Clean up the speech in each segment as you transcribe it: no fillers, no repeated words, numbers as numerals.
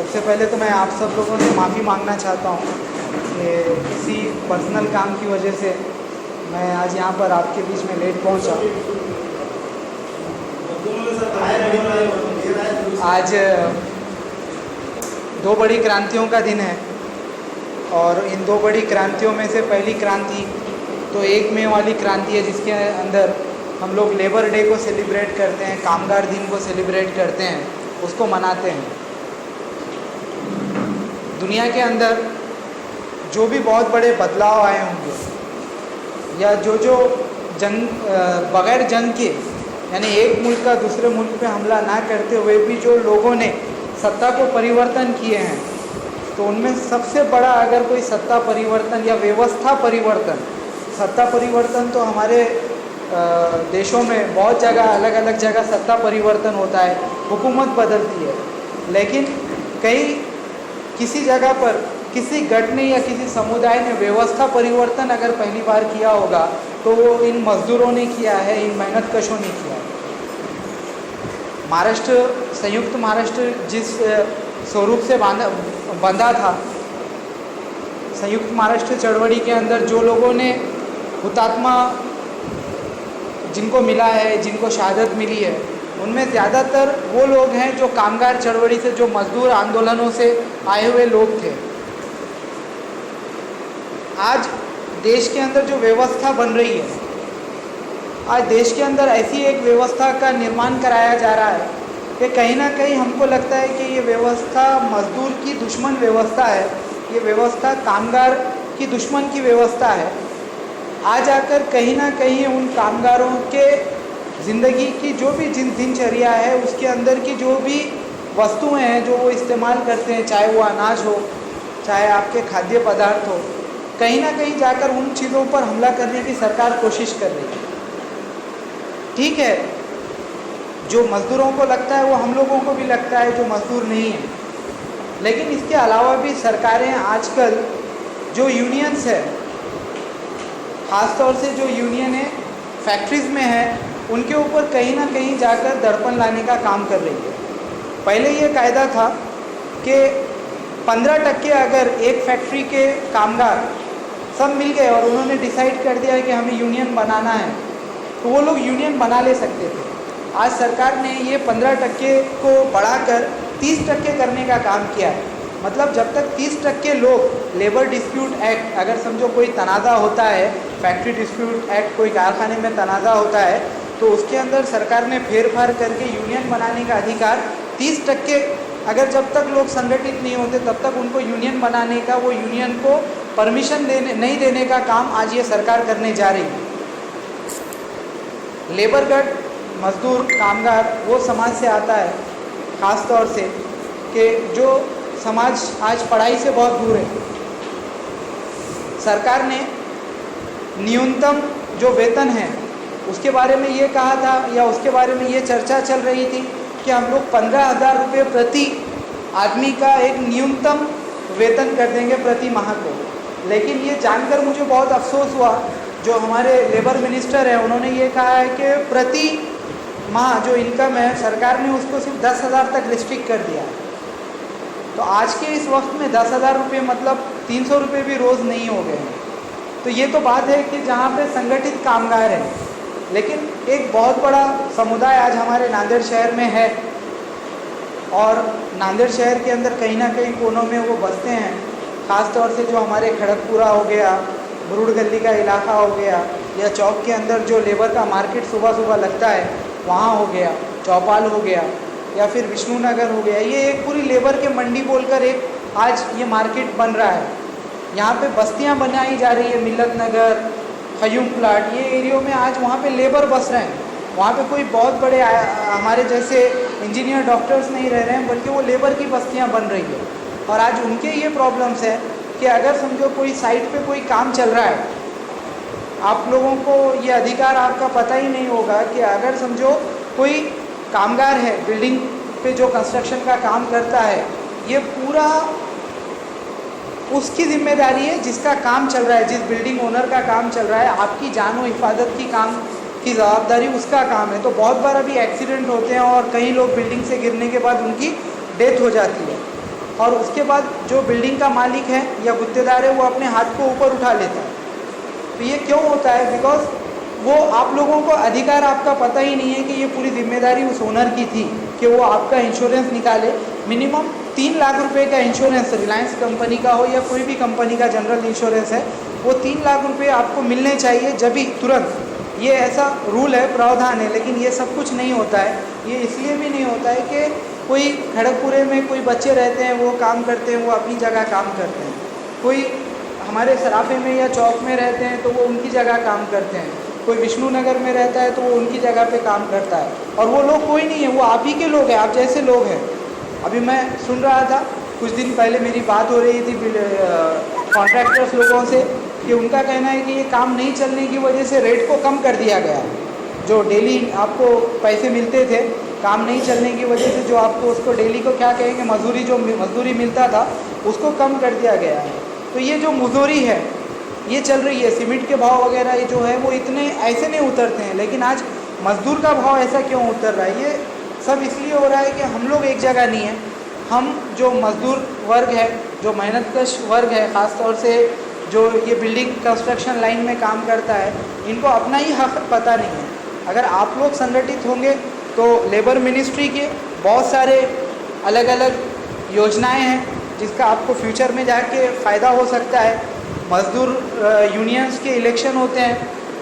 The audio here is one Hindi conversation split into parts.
सबसे पहले तो मैं आप सब लोगों से माफ़ी मांगना चाहता हूँ कि किसी पर्सनल काम की वजह से मैं आज यहाँ पर आपके बीच में लेट पहुँचा। आज दो बड़ी क्रांतियों का दिन है और इन दो बड़ी क्रांतियों में से पहली क्रांति तो 1 मई वाली क्रांति है, जिसके अंदर हम लोग लेबर डे को सेलिब्रेट करते हैं, कामगार दिन को सेलिब्रेट करते हैं, उसको मनाते हैं। दुनिया के अंदर जो भी बहुत बड़े बदलाव आए होंगे या जो बग़ैर जंग के, यानी एक मुल्क का दूसरे मुल्क पे हमला ना करते हुए भी जो लोगों ने सत्ता को परिवर्तन किए हैं, तो उनमें सबसे बड़ा अगर कोई सत्ता परिवर्तन या व्यवस्था परिवर्तन, सत्ता परिवर्तन तो हमारे देशों में बहुत जगह अलग अलग जगह सत्ता परिवर्तन होता है, हुकूमत बदलती है, लेकिन किसी जगह पर किसी गट ने या किसी समुदाय ने व्यवस्था परिवर्तन अगर पहली बार किया होगा तो वो इन मज़दूरों ने किया है, इन मेहनतकशों ने किया है। संयुक्त महाराष्ट्र जिस स्वरूप से बंधा था, संयुक्त महाराष्ट्र चळवळी के अंदर जो लोगों ने हुतात्मा जिनको मिला है, जिनको शहादत मिली है, उनमें ज़्यादातर वो लोग हैं जो कामगार चळवळी से, जो मजदूर आंदोलनों से आए हुए लोग थे। आज देश के अंदर जो व्यवस्था बन रही है, आज देश के अंदर ऐसी एक व्यवस्था का निर्माण कराया जा रहा है कि कहीं ना कहीं हमको लगता है कि ये व्यवस्था मजदूर की दुश्मन व्यवस्था है, ये व्यवस्था कामगार की दुश्मन की व्यवस्था है। आज आकर कहीं ना कहीं उन कामगारों के ज़िंदगी की जो भी दिनचर्या है, उसके अंदर की जो भी वस्तुएं हैं जो वो इस्तेमाल करते हैं, चाहे वो अनाज हो, चाहे आपके खाद्य पदार्थ हो, कहीं ना कहीं जाकर उन चीज़ों पर हमला करने की सरकार कोशिश कर रही है। ठीक है, जो मज़दूरों को लगता है वो हम लोगों को भी लगता है जो मज़दूर नहीं है, लेकिन इसके अलावा भी सरकारें आजकल जो यूनियंस है, ख़ास तौर से जो यूनियन है फैक्ट्रीज़ में है, उनके ऊपर कहीं ना कहीं जाकर दड़पण लाने का काम कर रही है। पहले ये कायदा था कि 15% अगर एक फैक्ट्री के कामगार सब मिल गए और उन्होंने डिसाइड कर दिया है कि हमें यूनियन बनाना है, तो वो लोग यूनियन बना ले सकते थे। आज सरकार ने ये 15% को बढ़ाकर 30% करने का काम किया है। मतलब जब तक 30% लोग लेबर डिस्प्यूट एक्ट, अगर समझो कोई तनाज़ा होता है, फैक्ट्री डिस्प्यूट एक्ट, कोई कारखाने में तनाज़ा होता है, तो उसके अंदर सरकार ने फेरफार करके यूनियन बनाने का अधिकार 30%, अगर जब तक लोग संगठित नहीं होते तब तक उनको यूनियन बनाने का, वो यूनियन को परमिशन नहीं देने का काम आज ये सरकार करने जा रही है। लेबर गट, मजदूर, कामगार वो समाज से आता है, ख़ास तौर से कि जो समाज आज पढ़ाई से बहुत दूर है। सरकार ने न्यूनतम जो वेतन है उसके बारे में ये कहा था, या उसके बारे में ये चर्चा चल रही थी कि हम लोग 15,000 रुपये प्रति आदमी का एक न्यूनतम वेतन कर देंगे प्रति माह को। लेकिन ये जानकर मुझे बहुत अफसोस हुआ, जो हमारे लेबर मिनिस्टर हैं उन्होंने ये कहा है कि प्रति माह जो इनकम है सरकार ने उसको सिर्फ 10,000 तक रिस्ट्रिक्ट कर दिया है। तो आज के इस वक्त में 10,000 रुपये मतलब 300 रुपये भी रोज़ नहीं हो गए हैं। तो ये तो बात है कि जहाँ पे संगठित कामगार हैं, लेकिन एक बहुत बड़ा समुदाय आज हमारे नांदेड़ शहर में है, और नांदेड़ शहर के अंदर कहीं ना कहीं कोनों में वो बसते हैं। ख़ास तौर से जो हमारे खड़गपुरा हो गया, बुरुड़ गली का इलाका हो गया, या चौक के अंदर जो लेबर का मार्केट सुबह सुबह लगता है वहाँ हो गया, चौपाल हो गया, या फिर विष्णु नगर हो गया, ये एक पूरी लेबर के मंडी बोलकर एक आज ये मार्केट बन रहा है। यहाँ पे बस्तियाँ बनाई जा रही है, मिल्लत नगर, खयूम प्लाट, ये एरियो में आज वहाँ पे लेबर बस रहे हैं। वहाँ पे कोई बहुत बड़े हमारे जैसे इंजीनियर, डॉक्टर्स नहीं रह रहे हैं, बल्कि वो लेबर की बस्तियाँ बन रही है। और आज उनके ये प्रॉब्लम्स है कि अगर समझो कोई साइट पे कोई काम चल रहा है, आप लोगों को ये अधिकार आपका पता ही नहीं होगा कि अगर समझो कोई कामगार है, बिल्डिंग पे जो कंस्ट्रक्शन का काम करता है, ये पूरा उसकी जिम्मेदारी है जिसका काम चल रहा है, जिस बिल्डिंग ओनर का काम चल रहा है, आपकी जान और हिफाजत की काम की जवाबदारी उसका काम है। तो बहुत बार अभी एक्सीडेंट होते हैं और कई लोग बिल्डिंग से गिरने के बाद उनकी डेथ हो जाती है। और उसके बाद जो बिल्डिंग का मालिक है या गुत्तेदार है वो अपने हाथ को ऊपर उठा लेता है। तो ये क्यों होता है? बिकॉज वो आप लोगों को अधिकार आपका पता ही नहीं है कि ये पूरी जिम्मेदारी उस ओनर की थी कि वो आपका इंश्योरेंस निकाले। मिनिमम 3 लाख रुपए का इंश्योरेंस रिलायंस कंपनी का हो या कोई भी कंपनी का जनरल इंश्योरेंस है, वो 3 लाख रुपए आपको मिलने चाहिए जब भी, तुरंत। ये ऐसा रूल है, प्रावधान है। लेकिन ये सब कुछ नहीं होता है। ये इसलिए भी नहीं होता है कि कोई खड़गपुरे में कोई बच्चे रहते हैं, वो काम करते हैं, वो अपनी जगह काम करते हैं। कोई हमारे सराफे में या चौक में रहते हैं तो वो उनकी जगह काम करते हैं। कोई विष्णु नगर में रहता है तो वो उनकी जगह पे काम करता है। और वो लोग कोई नहीं है, वो आप ही के लोग हैं, आप जैसे लोग हैं। अभी मैं सुन रहा था, कुछ दिन पहले मेरी बात हो रही थी कॉन्ट्रैक्टर्स लोगों से, कि उनका कहना है कि ये काम नहीं चलने की वजह से रेट को कम कर दिया गया। जो डेली आपको पैसे मिलते थे, काम नहीं चलने की वजह से जो आपको उसको डेली को क्या कहेंगे, मजदूरी मिलता था, उसको कम कर दिया गया है। तो ये जो मजदूरी है ये चल रही है, सीमेंट के भाव वगैरह ये जो है वो इतने ऐसे नहीं उतरते हैं, लेकिन आज मजदूर का भाव ऐसा क्यों उतर रहा है? ये सब इसलिए हो रहा है कि हम लोग एक जगह नहीं है। हम जो मजदूर वर्ग है, जो मेहनतकश वर्ग है, ख़ास तौर से जो ये बिल्डिंग कंस्ट्रक्शन लाइन में काम करता है, इनको अपना ही हक पता नहीं है। अगर आप लोग संगठित होंगे तो लेबर मिनिस्ट्री के बहुत सारे अलग अलग योजनाएं हैं जिसका आपको फ्यूचर में जाके फ़ायदा हो सकता है। मज़दूर यूनियंस के इलेक्शन होते हैं,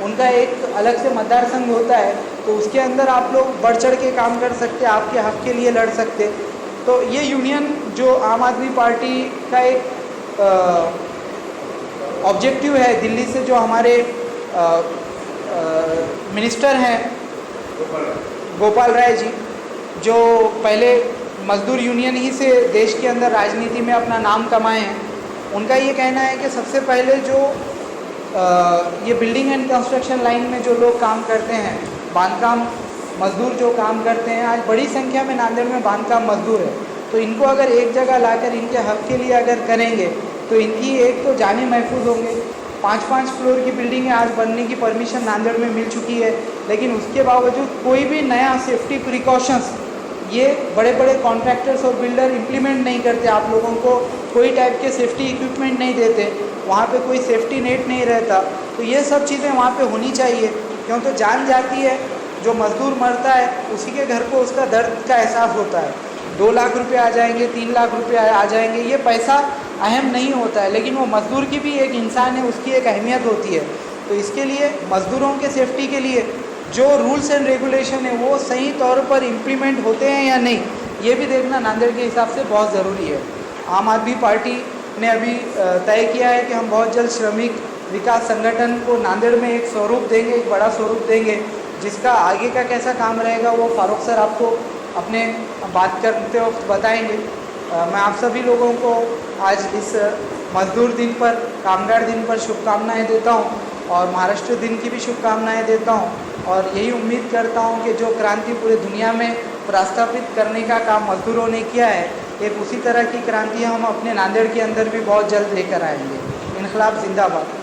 उनका एक अलग से मतदार संघ होता है, तो उसके अंदर आप लोग बढ़ चढ़ के काम कर सकते, आपके हक़ के लिए लड़ सकते। तो ये यूनियन जो आम आदमी पार्टी का एक ऑब्जेक्टिव है, दिल्ली से जो हमारे मिनिस्टर हैं गोपाल राय जी, जो पहले मज़दूर यूनियन ही से देश के अंदर राजनीति में अपना नाम कमाए हैं, उनका ये कहना है कि सबसे पहले जो ये बिल्डिंग एंड कंस्ट्रक्शन लाइन में जो लोग काम करते हैं, बांधकाम मज़दूर जो काम करते हैं, आज बड़ी संख्या में नांदेड़ में बांधकाम मज़दूर है। तो इनको अगर एक जगह लाकर इनके हक़ के लिए अगर करेंगे तो इनकी एक तो जानें महफूज होंगे। 5-5 फ्लोर की बिल्डिंगें आज बनने की परमिशन नांदेड़ में मिल चुकी है, लेकिन उसके बावजूद कोई भी नया सेफ्टी प्रिकॉशंस ये बड़े बड़े कॉन्ट्रैक्टर्स और बिल्डर इम्प्लीमेंट नहीं करते। आप लोगों को कोई टाइप के सेफ्टी इक्विपमेंट नहीं देते, वहाँ पे कोई सेफ्टी नेट नहीं रहता। तो ये सब चीज़ें वहाँ पे होनी चाहिए, क्यों तो जान जाती है, जो मज़दूर मरता है उसी के घर को उसका दर्द का एहसास होता है। 2 लाख रुपए आ जाएंगे, 3 लाख रुपए आ जाएंगे, ये पैसा अहम नहीं होता है, लेकिन वो मज़दूर की भी एक इंसान है, उसकी एक अहमियत होती है। तो इसके लिए मज़दूरों के सेफ्टी के लिए जो रूल्स एंड रेगुलेशन है वो सही तौर पर इम्प्लीमेंट होते हैं या नहीं, ये भी देखना नांदेड़ के हिसाब से बहुत ज़रूरी है। आम आदमी पार्टी ने अभी तय किया है कि हम बहुत जल्द श्रमिक विकास संगठन को नांदेड़ में एक स्वरूप देंगे, एक बड़ा स्वरूप देंगे, जिसका आगे का कैसा काम रहेगा वो फारूक सर आपको अपने बात करते वक्त बताएंगे। मैं आप सभी लोगों को आज इस मज़दूर दिन पर, कामगार दिन पर शुभकामनाएं देता हूं और महाराष्ट्र दिन की भी शुभकामनाएं देता हूं, और यही उम्मीद करता हूं कि जो क्रांति पूरे दुनिया में प्रस्तापित करने का काम मज़दूरों ने किया है, एक उसी तरह की क्रांति हम अपने नांदेड़ के अंदर भी बहुत जल्द लेकर आएंगे। इनकलाब जिंदाबाद।